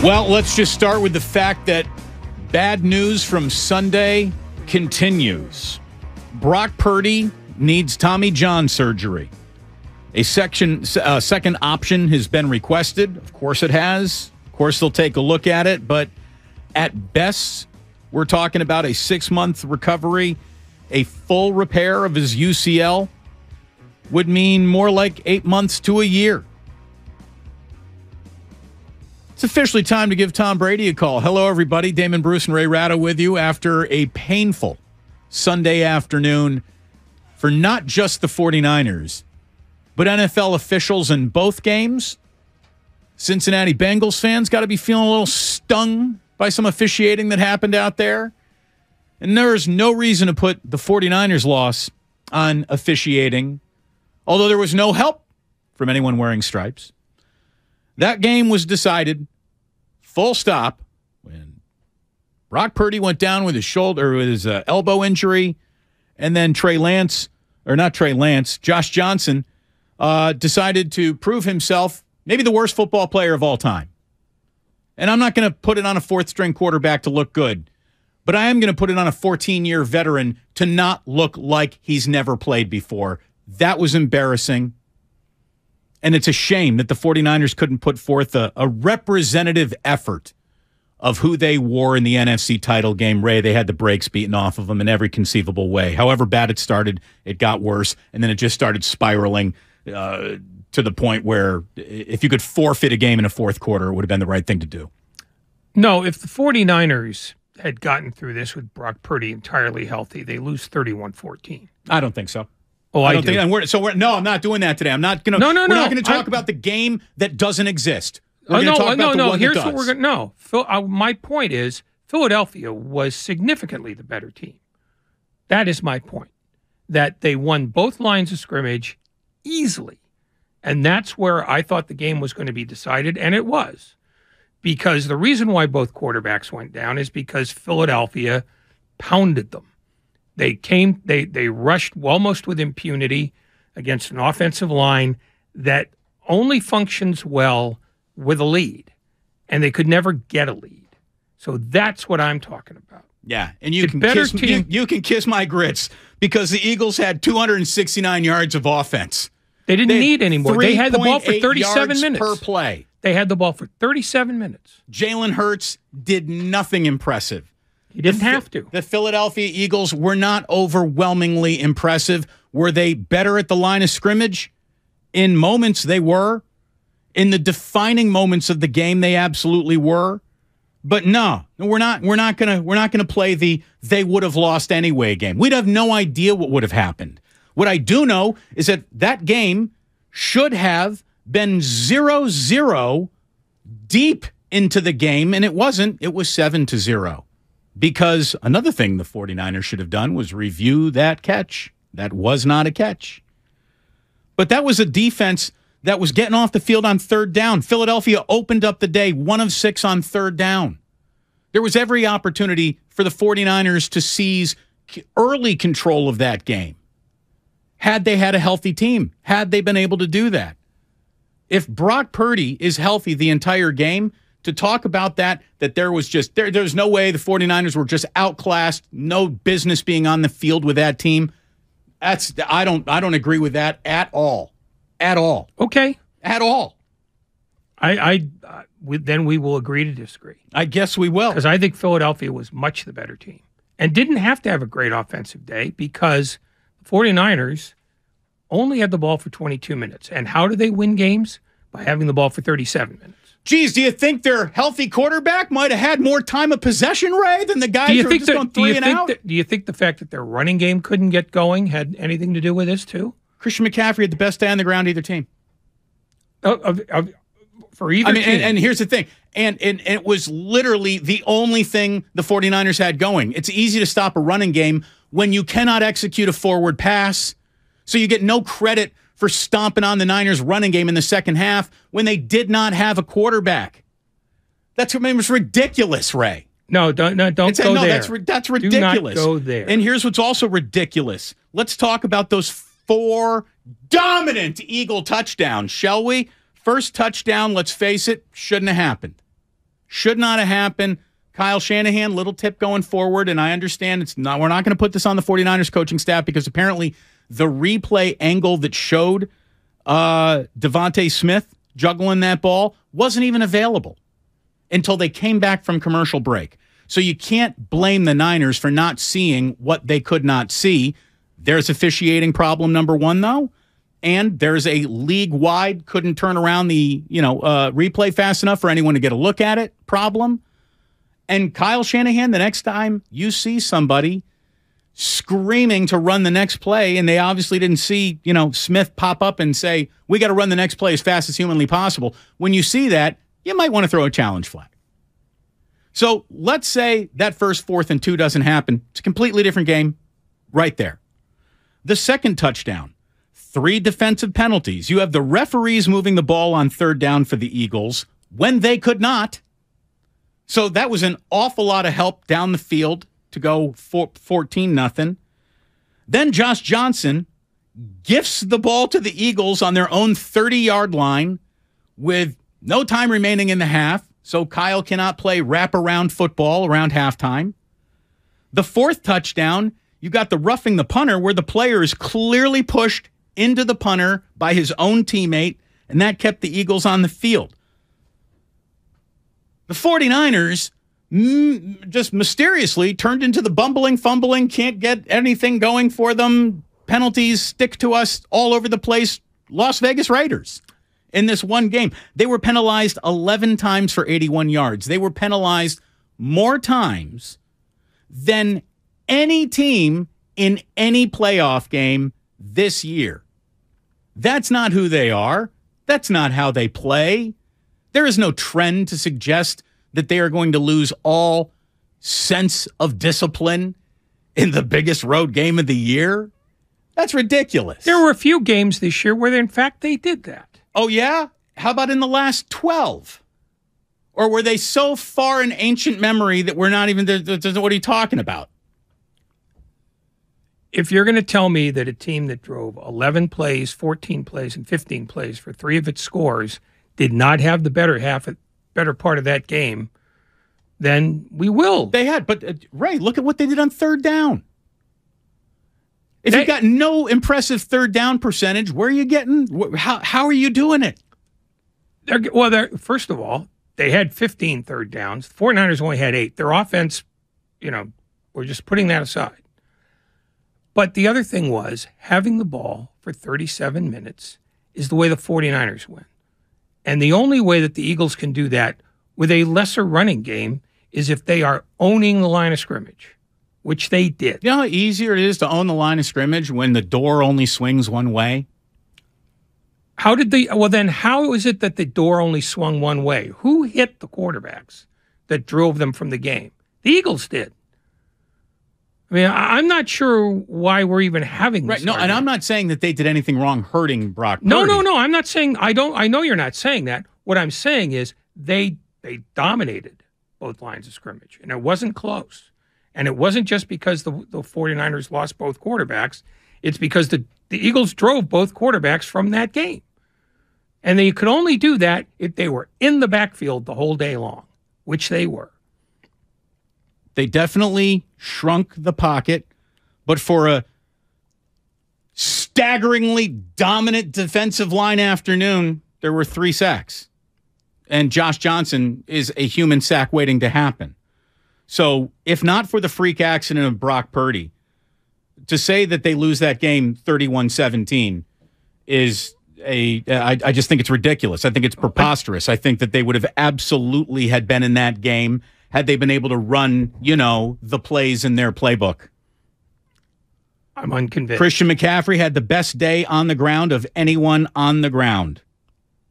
Well, let's just start with the fact that bad news from Sunday continues. Brock Purdy needs Tommy John surgery. A second option has been requested. Of course it has. Of course they'll take a look at it. But at best, we're talking about a 6-month recovery. A full repair of his UCL would mean more like 8 months to a year. It's officially time to give Tom Brady a call. Hello, everybody. Damon, Bruce, and Ray Ratto with you after a painful Sunday afternoon for not just the 49ers, but NFL officials in both games. Cincinnati Bengals fans got to be feeling a little stung by some officiating that happened out there. And there's no reason to put the 49ers loss on officiating, although there was no help from anyone wearing stripes. That game was decided, full stop, when Brock Purdy went down with his shoulder, with his elbow injury, and then Josh Johnson decided to prove himself maybe the worst football player of all time. And I'm not going to put it on a fourth-string quarterback to look good, but I am going to put it on a 14-year veteran to not look like he's never played before. That was embarrassing. And it's a shame that the 49ers couldn't put forth a representative effort of who they wore in the NFC title game. Ray, they had the brakes beaten off of them in every conceivable way. However bad it started, it got worse, and then it just started spiraling to the point where if you could forfeit a game in a fourth quarter, it would have been the right thing to do. No, if the 49ers had gotten through this with Brock Purdy entirely healthy, they lose 31-14. I don't think so. Oh, I don't think. And I'm not doing that today. I'm not going to. No. We're not going to talk about the game that doesn't exist. We're going to talk about the one Here's that does. what we're going to. No, my point is Philadelphia was significantly the better team. That is my point. That they won both lines of scrimmage easily, and that's where I thought the game was going to be decided, and it was, because the reason why both quarterbacks went down is because Philadelphia pounded them. They rushed almost with impunity against an offensive line that only functions well with a lead, and they could never get a lead. So that's what I'm talking about. Yeah, and you can kiss my grits because the Eagles had 269 yards of offense. They didn't need any more. They had the ball for 37 minutes per play. They had the ball for 37 minutes. Jalen Hurts did nothing impressive. He didn't have to. The Philadelphia Eagles were not overwhelmingly impressive. Were they better at the line of scrimmage? In moments, they were. In the defining moments of the game, they absolutely were. But no, we're not gonna play the they would have lost anyway game. We'd have no idea what would have happened. What I do know is that game should have been 0-0 deep into the game, and it wasn't. It was 7-0. Because another thing the 49ers should have done was review that catch. That was not a catch. But that was a defense that was getting off the field on third down. Philadelphia opened up the day 1 of 6 on third down. There was every opportunity for the 49ers to seize early control of that game. Had they had a healthy team, had they been able to do that. If Brock Purdy is healthy the entire game, to talk about that there was just there's no way the 49ers were just outclassed, no business being on the field with that team. I don't agree with that at all. At all. Okay. At all. Then we will agree to disagree. I guess we will. Because I think Philadelphia was much the better team and didn't have to have a great offensive day because the 49ers only had the ball for 22 minutes. And how do they win games? By having the ball for 37 minutes. Geez, do you think their healthy quarterback might have had more time of possession, Ray, than the guys who are just going 3 and out? Do you think the fact that their running game couldn't get going had anything to do with this, too? Christian McCaffrey had the best day on the ground either team. For either team. And here's the thing. And it was literally the only thing the 49ers had going. It's easy to stop a running game when you cannot execute a forward pass. So you get no credit for stomping on the Niners' running game in the second half when they did not have a quarterback. It was ridiculous, Ray. No, don't go there. That's ridiculous. Do not go there. And here's what's also ridiculous. Let's talk about those 4 dominant Eagle touchdowns, shall we? First touchdown, let's face it, shouldn't have happened. Should not have happened. Kyle Shanahan, little tip going forward, and I understand we're not going to put this on the 49ers coaching staff because apparently the replay angle that showed Devontae Smith juggling that ball wasn't even available until they came back from commercial break. So you can't blame the Niners for not seeing what they could not see. There's officiating problem number one, though, and there's a league-wide couldn't turn around the replay fast enough for anyone to get a look at it problem. And Kyle Shanahan, the next time you see somebody screaming to run the next play, and they obviously didn't see, Smith pop up and say, we got to run the next play as fast as humanly possible. When you see that, you might want to throw a challenge flag. So let's say that first 4th and 2 doesn't happen. It's a completely different game right there. The second touchdown, 3 defensive penalties. You have the referees moving the ball on 3rd down for the Eagles when they could not. So that was an awful lot of help down the field to go 14-0. Then Josh Johnson gifts the ball to the Eagles on their own 30-yard line with no time remaining in the half, so Kyle cannot play wraparound football around halftime. The 4th touchdown, you got the roughing the punter where the player is clearly pushed into the punter by his own teammate, and that kept the Eagles on the field. The 49ers just mysteriously turned into the bumbling, fumbling, can't get anything going for them, penalties stick to us all over the place, Las Vegas Raiders in this one game. They were penalized 11 times for 81 yards. They were penalized more times than any team in any playoff game this year. That's not who they are. That's not how they play. There is no trend to suggest that they are going to lose all sense of discipline in the biggest road game of the year. That's ridiculous. There were a few games this year where, in fact, they did that. Oh, yeah? How about in the last 12? Or were they so far in ancient memory that we're not even, what are you talking about? If you're going to tell me that a team that drove 11 plays, 14 plays, and 15 plays for 3 of its scores did not have the better part of that game, then we will. They had, but Ray, look at what they did on 3rd down. If you've got no impressive 3rd down percentage, where are you getting? How are you doing it? First of all, they had 15 3rd downs. The 49ers only had 8. Their offense, we're just putting that aside. But the other thing was having the ball for 37 minutes is the way the 49ers win. And the only way that the Eagles can do that with a lesser running game is if they are owning the line of scrimmage, which they did. You know how easier it is to own the line of scrimmage when the door only swings one way? How is it that the door only swung one way? Who hit the quarterbacks that drove them from the game? The Eagles did. I mean, I'm not sure why we're even having this. Right. No, argument. And I'm not saying that they did anything wrong hurting Brock Purdy. No. I'm not saying I know you're not saying that. What I'm saying is they dominated both lines of scrimmage, and it wasn't close. And it wasn't just because the 49ers lost both quarterbacks. It's because the Eagles drove both quarterbacks from that game. And they could only do that if they were in the backfield the whole day long, which they were. They definitely shrunk the pocket, but for a staggeringly dominant defensive line afternoon, there were 3 sacks. And Josh Johnson is a human sack waiting to happen. So if not for the freak accident of Brock Purdy, to say that they lose that game 31-17 is I just think it's ridiculous. I think it's preposterous. I think that they would have absolutely had been in that game had they been able to run, the plays in their playbook. I'm unconvinced. Christian McCaffrey had the best day on the ground of anyone on the ground.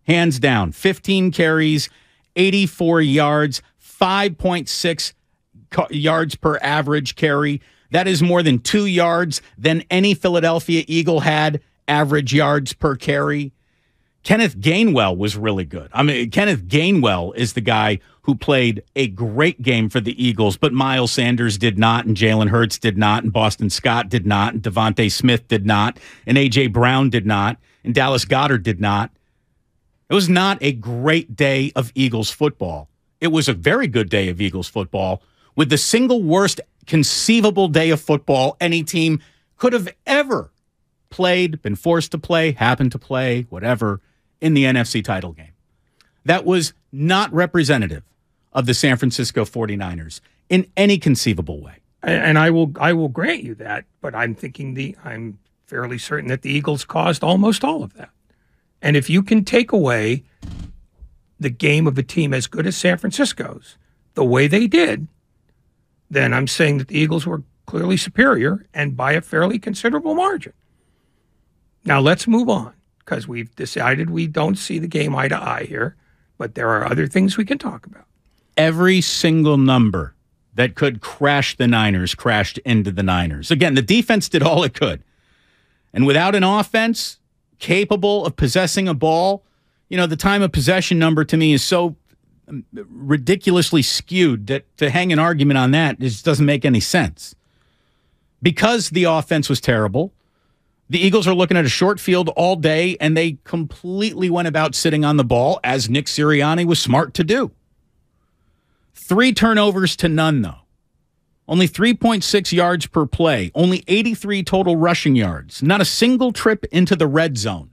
Hands down. 15 carries, 84 yards, 5.6 yards per average carry. That is more than 2 yards than any Philadelphia Eagle had average yards per carry. Kenneth Gainwell was really good. I mean, Kenneth Gainwell is the guy who played a great game for the Eagles, but Miles Sanders did not, and Jalen Hurts did not, and Boston Scott did not, and Devontae Smith did not, and A.J. Brown did not, and Dallas Goedert did not. It was not a great day of Eagles football. It was a very good day of Eagles football with the single worst conceivable day of football any team could have ever played, been forced to play, happened to play, whatever, in the NFC title game. That was not representative of the San Francisco 49ers in any conceivable way. And I will grant you that, but I'm fairly certain that the Eagles caused almost all of that. And if you can take away the game of a team as good as San Francisco's, the way they did, then I'm saying that the Eagles were clearly superior and by a fairly considerable margin. Now let's move on, because we've decided we don't see the game eye to eye here, but there are other things we can talk about. Every single number that could crash the Niners crashed into the Niners. Again, the defense did all it could. And without an offense capable of possessing a ball, the time of possession number to me is so ridiculously skewed that to hang an argument on that just doesn't make any sense. Because the offense was terrible, the Eagles are looking at a short field all day, and they completely went about sitting on the ball, as Nick Sirianni was smart to do. 3 turnovers to none, though. Only 3.6 yards per play. Only 83 total rushing yards. Not a single trip into the red zone.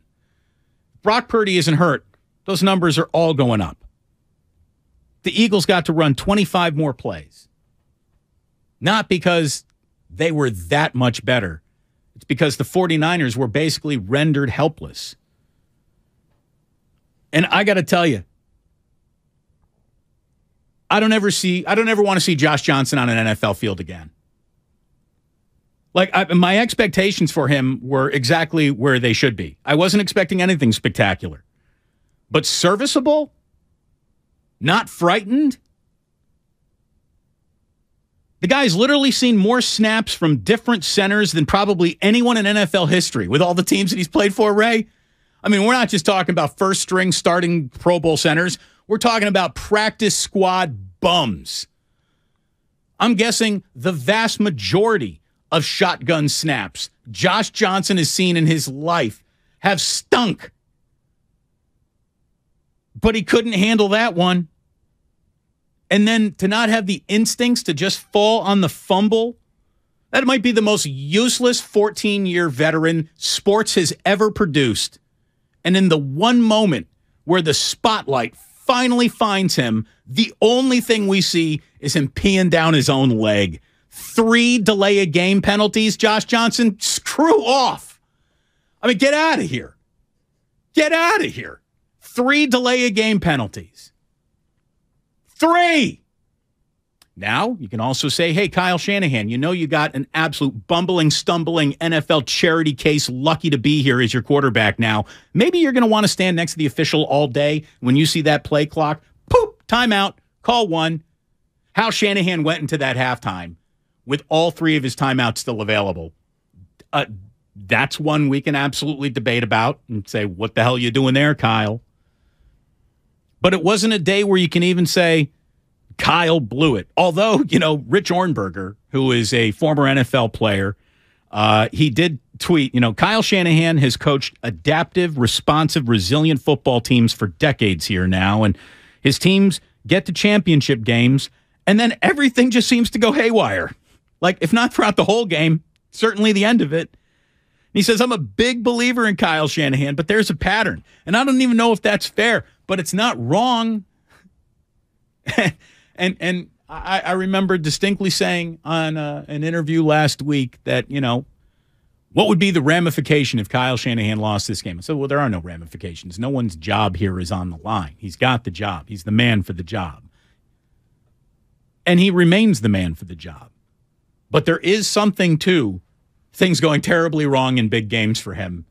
Brock Purdy isn't hurt. Those numbers are all going up. The Eagles got to run 25 more plays. Not because they were that much better. It's because the 49ers were basically rendered helpless. And I got to tell you, I don't ever want to see Josh Johnson on an NFL field again. My expectations for him were exactly where they should be. I wasn't expecting anything spectacular. But serviceable? Not frightened? The guy's literally seen more snaps from different centers than probably anyone in NFL history with all the teams that he's played for, Ray. I mean, we're not just talking about first-string starting Pro Bowl centers. We're talking about practice squad bums. I'm guessing the vast majority of shotgun snaps Josh Johnson has seen in his life have stunk. But he couldn't handle that one. And then to not have the instincts to just fall on the fumble, that might be the most useless 14-year veteran sports has ever produced. And in the one moment where the spotlight finally finds him, the only thing we see is him peeing down his own leg. 3 delay-a-game penalties, Josh Johnson, screw off. I mean, get out of here. Get out of here. 3 delay-a-game penalties. 3! Now, you can also say, hey, Kyle Shanahan, you got an absolute bumbling, stumbling NFL charity case, lucky to be here as your quarterback now. Maybe you're going to want to stand next to the official all day when you see that play clock. Poop, timeout, call one. How Shanahan went into that halftime with all 3 of his timeouts still available. That's one we can absolutely debate about and say, what the hell are you doing there, Kyle? But it wasn't a day where you can even say, Kyle blew it. Although, Rich Ornberger, who is a former NFL player, he did tweet, Kyle Shanahan has coached adaptive, responsive, resilient football teams for decades here now, and his teams get to championship games, and then everything just seems to go haywire. Like, if not throughout the whole game, certainly the end of it. He says, I'm a big believer in Kyle Shanahan, but there's a pattern. And I don't even know if that's fair, but it's not wrong. and I remember distinctly saying on an interview last week that, what would be the ramification if Kyle Shanahan lost this game? I said, well, there are no ramifications. No one's job here is on the line. He's got the job. He's the man for the job. And he remains the man for the job. But there is something to things going terribly wrong in big games for him